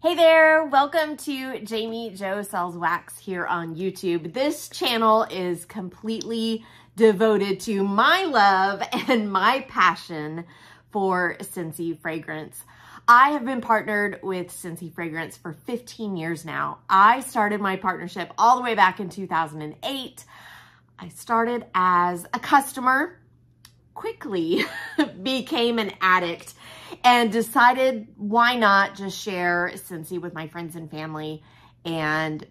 Hey there, welcome to Jami Jo Sells Wax here on YouTube. This channel is completely devoted to my love and my passion for Scentsy fragrance. I have been partnered with Scentsy fragrance for 15 years now. I started my partnership all the way back in 2008. I started as a customer, quickly became an addict, and decided why not just share Scentsy with my friends and family, and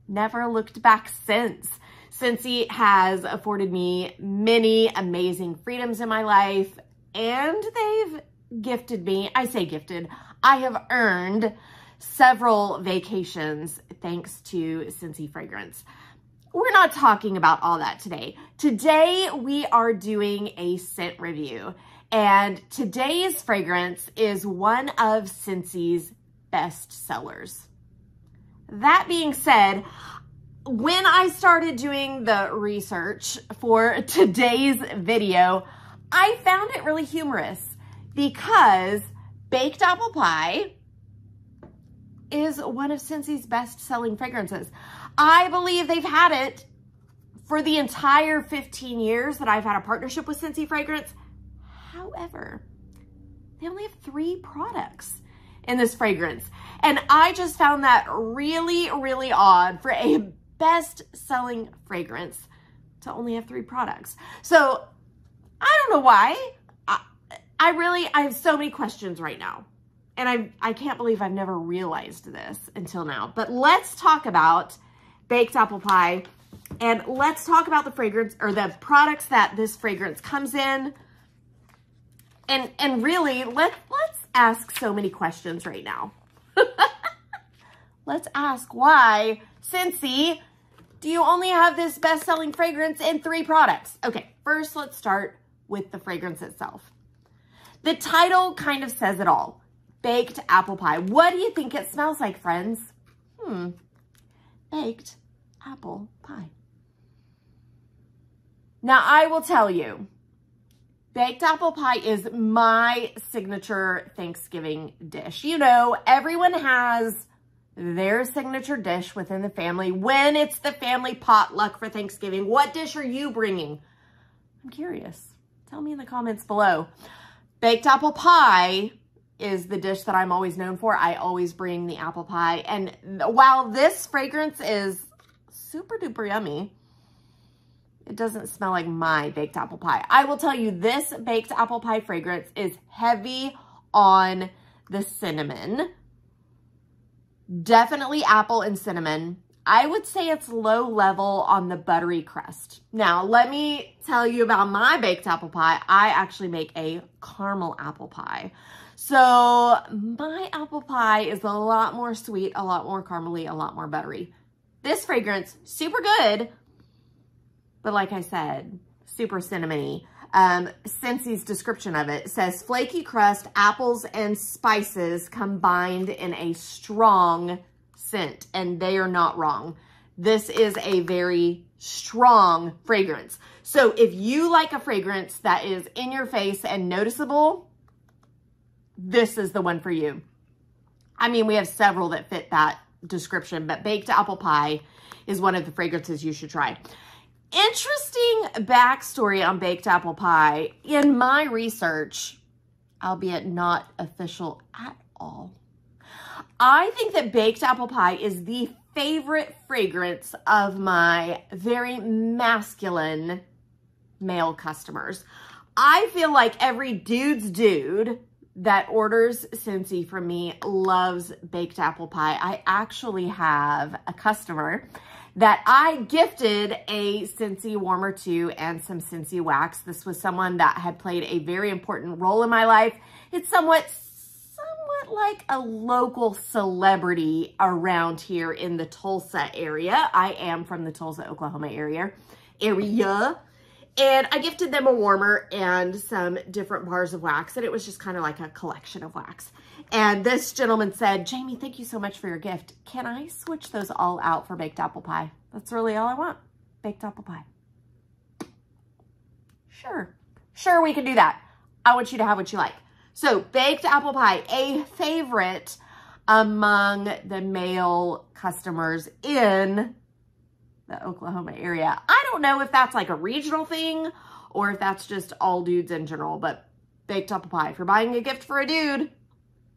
never looked back since. Scentsy has afforded me many amazing freedoms in my life, and they've gifted me, I say gifted, I have earned several vacations thanks to Scentsy fragrance. We're not talking about all that today. Today, we are doing a scent review. And today's fragrance is one of Scentsy's best sellers. That being said, when I started doing the research for today's video, I found it really humorous because baked apple pie is one of Scentsy's best-selling fragrances. I believe they've had it for the entire 15 years that I've had a partnership with Scentsy fragrance. However, they only have 3 products in this fragrance. And I just found that really, really odd for a best-selling fragrance to only have 3 products. So I don't know why. I have so many questions right now. And I can't believe I've never realized this until now. But let's talk about baked apple pie, and let's talk about the fragrance or the products that this fragrance comes in. And really, let's ask so many questions right now. Let's ask why, Scentsy, do you only have this best-selling fragrance in 3 products? Okay, first let's start with the fragrance itself. The title kind of says it all. Baked apple pie. What do you think it smells like, friends? Baked apple pie. Now, I will tell you, baked apple pie is my signature Thanksgiving dish. You know, everyone has their signature dish within the family. When it's the family potluck for Thanksgiving, what dish are you bringing? I'm curious. Tell me in the comments below. Baked apple pie is the dish that I'm always known for. I always bring the apple pie. And while this fragrance is super duper yummy, it doesn't smell like my baked apple pie. I will tell you, this baked apple pie fragrance is heavy on the cinnamon. Definitely apple and cinnamon. I would say it's low level on the buttery crust. Now, let me tell you about my baked apple pie. I actually make a caramel apple pie. So my apple pie is a lot more sweet, a lot more caramely, a lot more buttery. This fragrance, super good, but like I said, super cinnamony. Scentsy's description of it says, flaky crust, apples, and spices combined in a strong scent, and they are not wrong. This is a very strong fragrance. So if you like a fragrance that is in your face and noticeable, this is the one for you. I mean, we have several that fit that description, but baked apple pie is one of the fragrances you should try. Interesting backstory on baked apple pie. In my research, albeit not official at all, I think that baked apple pie is the favorite fragrance of my very masculine male customers. I feel like every dude's dude that orders Scentsy from me loves baked apple pie. I actually have a customer that I gifted a Scentsy warmer to and some Scentsy wax. This was someone that had played a very important role in my life. It's somewhat like a local celebrity around here in the Tulsa area. I am from the Tulsa, Oklahoma area. And I gifted them a warmer and some different bars of wax, and it was just kind of like a collection of wax. And this gentleman said, Jami, thank you so much for your gift. Can I switch those all out for baked apple pie? That's really all I want, baked apple pie. Sure, we can do that. I want you to have what you like. So baked apple pie, a favorite among the male customers in the Oklahoma area. I don't know if that's like a regional thing or if that's just all dudes in general, but baked apple pie. If you're buying a gift for a dude,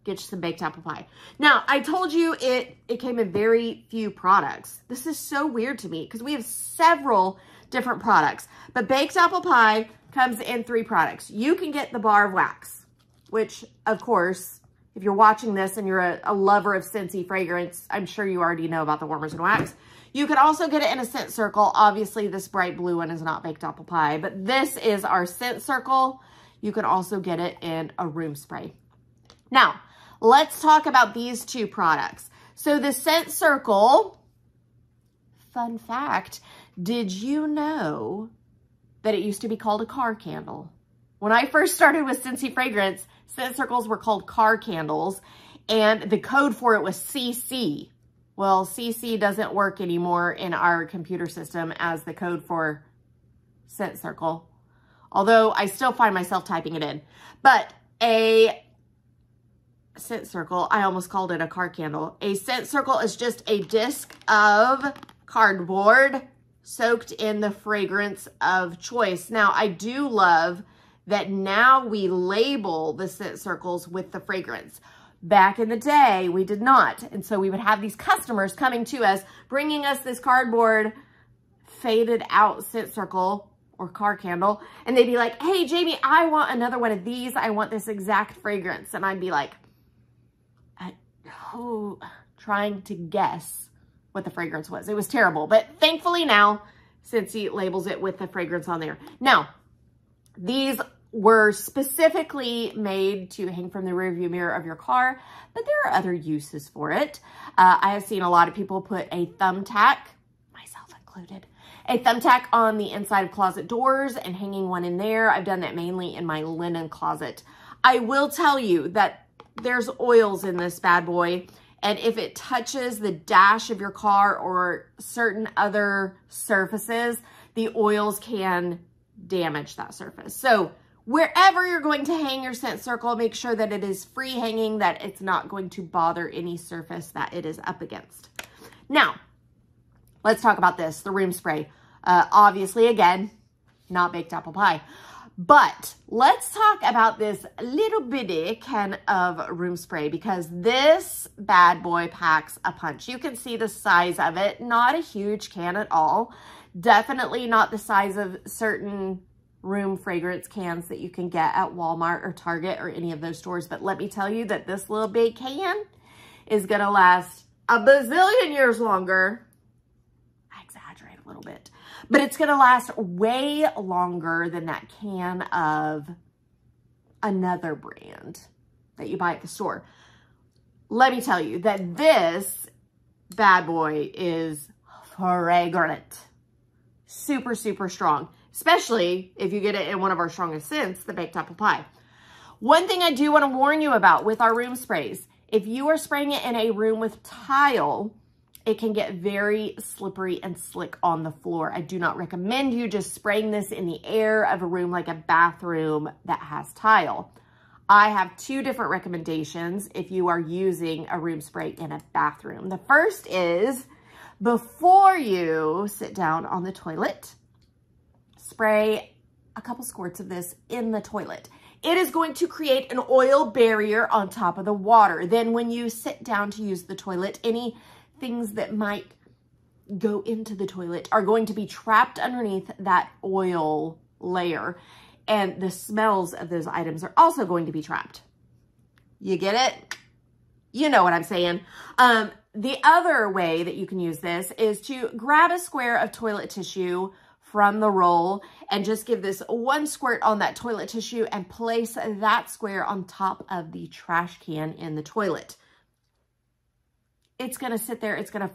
get you some baked apple pie. Now, I told you it came in very few products. This is so weird to me because we have several different products, but baked apple pie comes in 3 products. You can get the bar of wax, which of course, if you're watching this and you're a lover of Scentsy fragrance, I'm sure you already know about the warmers and wax. You could also get it in a scent circle. Obviously, this bright blue one is not baked apple pie, but this is our scent circle. You can also get it in a room spray. Now, let's talk about these 2 products. So the scent circle, fun fact, did you know that it used to be called a car candle? When I first started with Scentsy fragrance, scent circles were called car candles, and the code for it was CC. Well, CC doesn't work anymore in our computer system as the code for scent circle, although I still find myself typing it in. But a scent circle, I almost called it a car candle. A scent circle is just a disc of cardboard soaked in the fragrance of choice. Now, I do love that now we label the scent circles with the fragrance. Back in the day, we did not. And so we would have these customers coming to us, bringing us this cardboard faded out scent circle or car candle. And they'd be like, hey, Jamie, I want another one of these. I want this exact fragrance. And I'd be like, trying to guess what the fragrance was. It was terrible. But thankfully now, Scentsy labels it with the fragrance on there. Now, these were specifically made to hang from the rearview mirror of your car, but there are other uses for it. I have seen a lot of people put a thumbtack, myself included, a thumbtack on the inside of closet doors and hanging one in there. I've done that mainly in my linen closet. I will tell you that there's oils in this bad boy, and if it touches the dash of your car or certain other surfaces, the oils can damage that surface. So wherever you're going to hang your scent circle, make sure that it is free hanging, that it's not going to bother any surface that it is up against. Now, let's talk about this, the room spray. Obviously, again, not baked apple pie. But let's talk about this little bitty can of room spray because this bad boy packs a punch. You can see the size of it, not a huge can at all. Definitely not the size of certain room fragrance cans that you can get at Walmart or Target or any of those stores. But let me tell you that this little big can is going to last a bazillion years longer. I exaggerate a little bit, but it's going to last way longer than that can of another brand that you buy at the store. Let me tell you that this bad boy is fragrant. Super, super strong, especially if you get it in one of our strongest scents, the baked apple pie. One thing I do want to warn you about with our room sprays, if you are spraying it in a room with tile, it can get very slippery and slick on the floor. I do not recommend you just spraying this in the air of a room like a bathroom that has tile. I have 2 different recommendations if you are using a room spray in a bathroom. The first is, before you sit down on the toilet, spray a couple squirts of this in the toilet. It is going to create an oil barrier on top of the water. Then when you sit down to use the toilet, any things that might go into the toilet are going to be trapped underneath that oil layer. And the smells of those items are also going to be trapped. You get it? You know what I'm saying. The other way that you can use this is to grab a square of toilet tissue from the roll and just give this 1 squirt on that toilet tissue and place that square on top of the trash can in the toilet. It's going to sit there. It's going to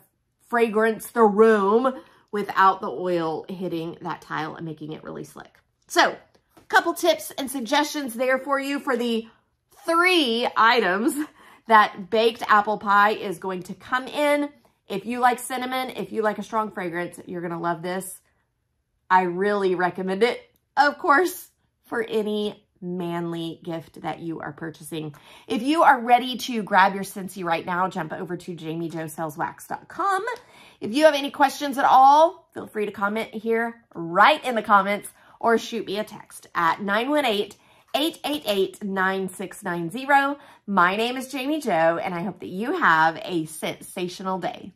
fragrance the room without the oil hitting that tile and making it really slick. So, a couple tips and suggestions there for you for the 3 items that baked apple pie is going to come in. If you like cinnamon, if you like a strong fragrance, you're going to love this. I really recommend it, of course, for any manly gift that you are purchasing. If you are ready to grab your Scentsy right now, jump over to JamiJoSellsWax.com. If you have any questions at all, feel free to comment here right in the comments or shoot me a text at 918-888-9690. My name is Jami Jo, and I hope that you have a sensational day.